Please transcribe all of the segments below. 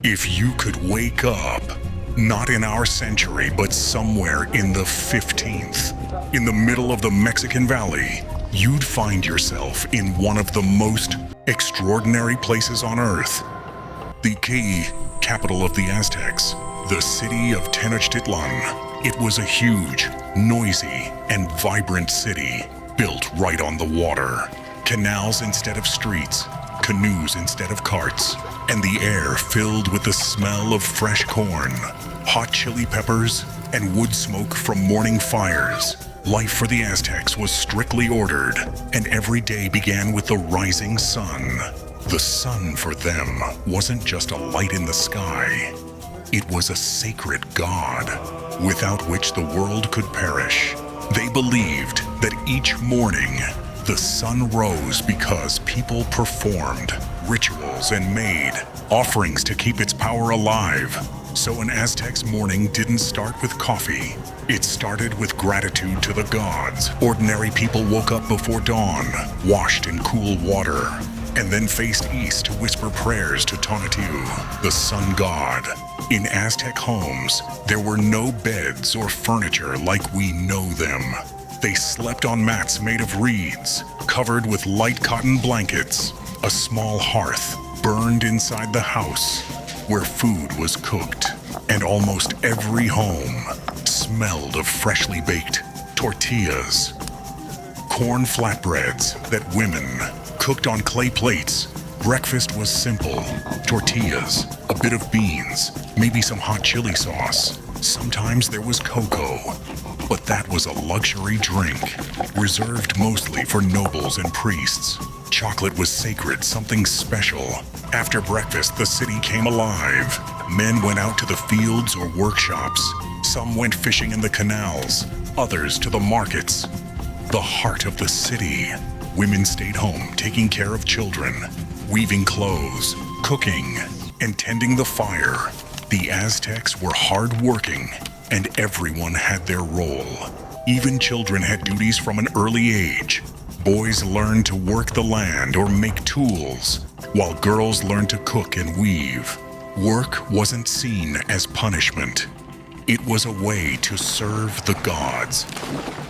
If you could wake up, not in our century, but somewhere in the 15th, in the middle of the Mexican Valley, you'd find yourself in one of the most extraordinary places on Earth. The key capital of the Aztecs, the city of Tenochtitlan. It was a huge, noisy, and vibrant city built right on the water. Canals instead of streets, canoes instead of carts, and the air filled with the smell of fresh corn, hot chili peppers, and wood smoke from morning fires. Life for the Aztecs was strictly ordered, and every day began with the rising sun. The sun for them wasn't just a light in the sky. It was a sacred god, without which the world could perish. They believed that each morning, the sun rose because people performed rituals and made offerings to keep its power alive. So an Aztec's morning didn't start with coffee. It started with gratitude to the gods. Ordinary people woke up before dawn, washed in cool water, and then faced east to whisper prayers to Tonatiuh, the sun god. In Aztec homes, there were no beds or furniture like we know them. They slept on mats made of reeds, covered with light cotton blankets. A small hearth burned inside the house, where food was cooked, and almost every home smelled of freshly baked tortillas. Corn flatbreads that women cooked on clay plates. Breakfast was simple: tortillas, a bit of beans, maybe some hot chili sauce. Sometimes there was cocoa, but that was a luxury drink, reserved mostly for nobles and priests. Chocolate was sacred, something special. After breakfast, the city came alive. Men went out to the fields or workshops. Some went fishing in the canals, others to the markets. The heart of the city. Women stayed home, taking care of children, weaving clothes, cooking, and tending the fire. The Aztecs were hardworking, and everyone had their role. Even children had duties from an early age. Boys learned to work the land or make tools, while girls learned to cook and weave. Work wasn't seen as punishment. It was a way to serve the gods.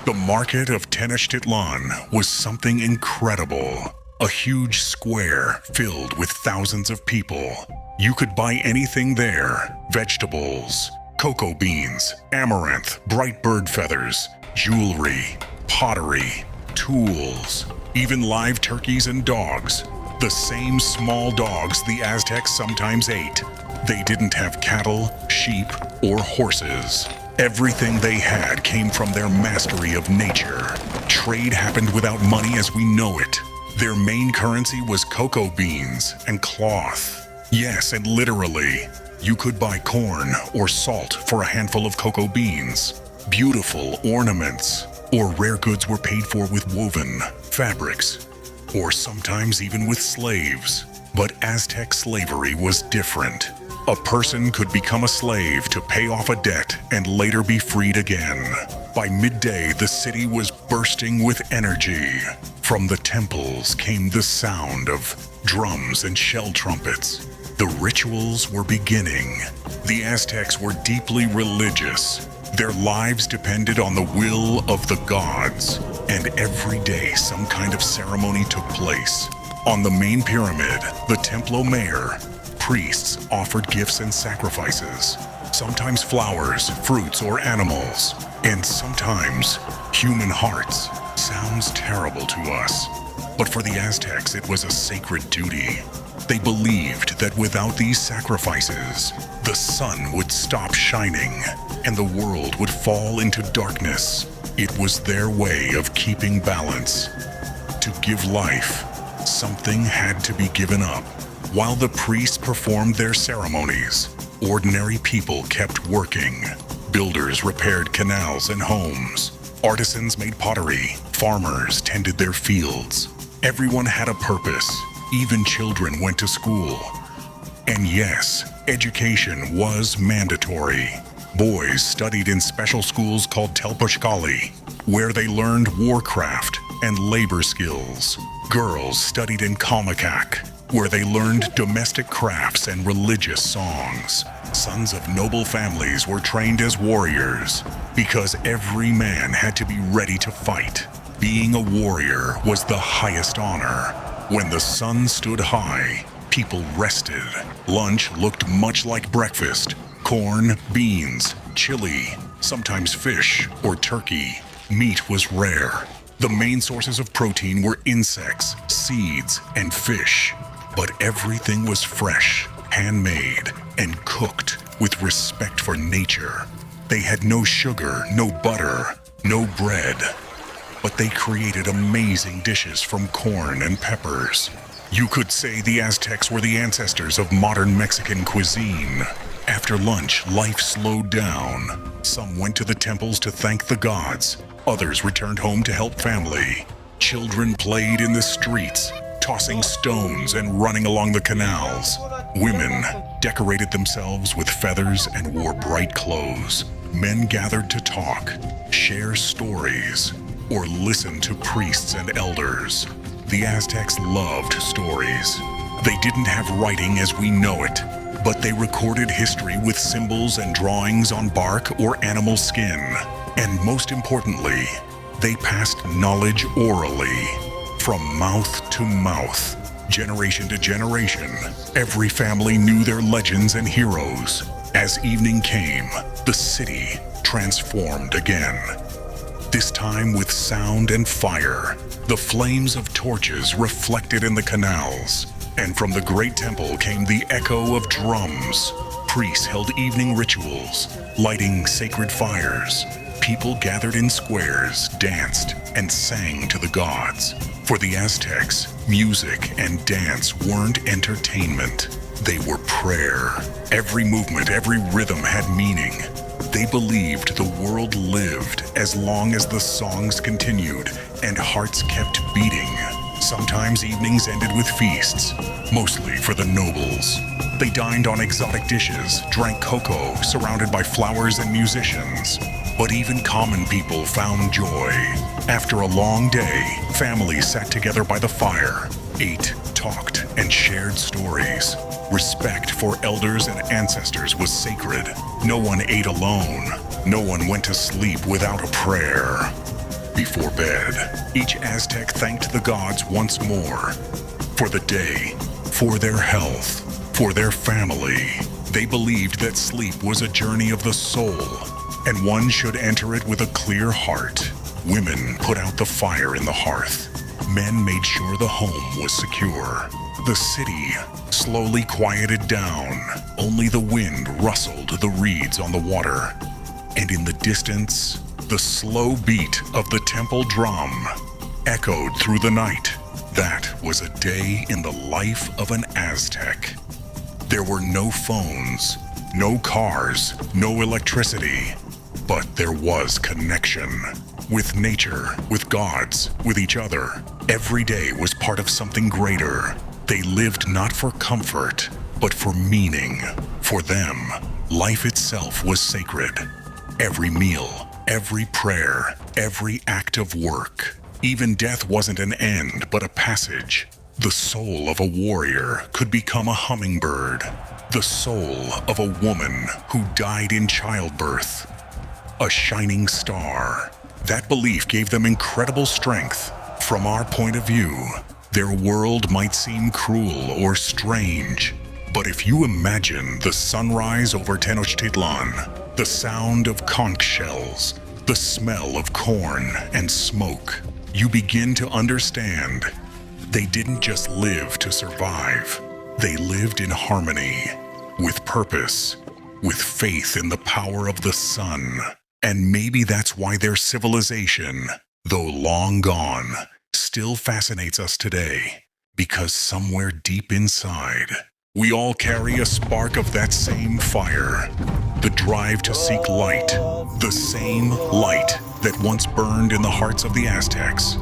The market of Tenochtitlan was something incredible. A huge square filled with thousands of people. You could buy anything there: vegetables, cocoa beans, amaranth, bright bird feathers, jewelry, pottery, tools, even live turkeys and dogs. The same small dogs the Aztecs sometimes ate. They didn't have cattle, sheep, or horses. Everything they had came from their mastery of nature. Trade happened without money as we know it. Their main currency was cocoa beans and cloth. Yes, and literally, you could buy corn or salt for a handful of cocoa beans. Beautiful ornaments or rare goods were paid for with woven fabrics, or sometimes even with slaves. But Aztec slavery was different. A person could become a slave to pay off a debt and later be freed again. By midday, the city was bursting with energy. From the temples came the sound of drums and shell trumpets. The rituals were beginning. The Aztecs were deeply religious. Their lives depended on the will of the gods, and every day some kind of ceremony took place. On the main pyramid, the Templo Mayor, priests offered gifts and sacrifices, sometimes flowers, fruits, or animals, and sometimes human hearts. Sounds terrible to us, but for the Aztecs it was a sacred duty. They believed that without these sacrifices, the sun would stop shining and the world would fall into darkness. It was their way of keeping balance. To give life, something had to be given up. While the priests performed their ceremonies, ordinary people kept working. Builders repaired canals and homes. Artisans made pottery. Farmers tended their fields. Everyone had a purpose. Even children went to school. And yes, education was mandatory. Boys studied in special schools called Telpushkali, where they learned warcraft and labor skills. Girls studied in Kalmakak, where they learned domestic crafts and religious songs. Sons of noble families were trained as warriors because every man had to be ready to fight. Being a warrior was the highest honor. When the sun stood high, people rested. Lunch looked much like breakfast: corn, beans, chili, sometimes fish or turkey. Meat was rare. The main sources of protein were insects, seeds, and fish. But everything was fresh, handmade, and cooked with respect for nature. They had no sugar, no butter, no bread. But they created amazing dishes from corn and peppers. You could say the Aztecs were the ancestors of modern Mexican cuisine. After lunch, life slowed down. Some went to the temples to thank the gods. Others returned home to help family. Children played in the streets, tossing stones and running along the canals. Women decorated themselves with feathers and wore bright clothes. Men gathered to talk, share stories, or listen to priests and elders. The Aztecs loved stories. They didn't have writing as we know it, but they recorded history with symbols and drawings on bark or animal skin. And most importantly, they passed knowledge orally, from mouth to mouth, generation to generation. Every family knew their legends and heroes. As evening came, the city transformed again. This time with sound and fire. The flames of torches reflected in the canals, and from the great temple came the echo of drums. Priests held evening rituals, lighting sacred fires. People gathered in squares, danced, and sang to the gods. For the Aztecs, music and dance weren't entertainment. They were prayer. Every movement, every rhythm had meaning. They believed the world lived as long as the songs continued and hearts kept beating. Sometimes evenings ended with feasts, mostly for the nobles. They dined on exotic dishes, drank cocoa, surrounded by flowers and musicians. But even common people found joy. After a long day, families sat together by the fire, ate, talked, and shared stories. Respect for elders and ancestors was sacred. No one ate alone. No one went to sleep without a prayer. Before bed, each Aztec thanked the gods once more. For the day, for their health, for their family. They believed that sleep was a journey of the soul, and one should enter it with a clear heart. Women put out the fire in the hearth. Men made sure the home was secure. The city slowly quieted down. Only the wind rustled the reeds on the water. And in the distance, the slow beat of the temple drum echoed through the night. That was a day in the life of an Aztec. There were no phones, no cars, no electricity, but there was connection. With nature, with gods, with each other. Every day was part of something greater. They lived not for comfort, but for meaning. For them, life itself was sacred. Every meal, every prayer, every act of work. Even death wasn't an end, but a passage. The soul of a warrior could become a hummingbird. The soul of a woman who died in childbirth. A shining star. That belief gave them incredible strength. From our point of view, their world might seem cruel or strange. But if you imagine the sunrise over Tenochtitlan, the sound of conch shells, the smell of corn and smoke, you begin to understand. They didn't just live to survive. They lived in harmony, with purpose, with faith in the power of the sun. And maybe that's why their civilization, though long gone, still fascinates us today. Because somewhere deep inside, we all carry a spark of that same fire. The drive to seek light. The same light that once burned in the hearts of the Aztecs.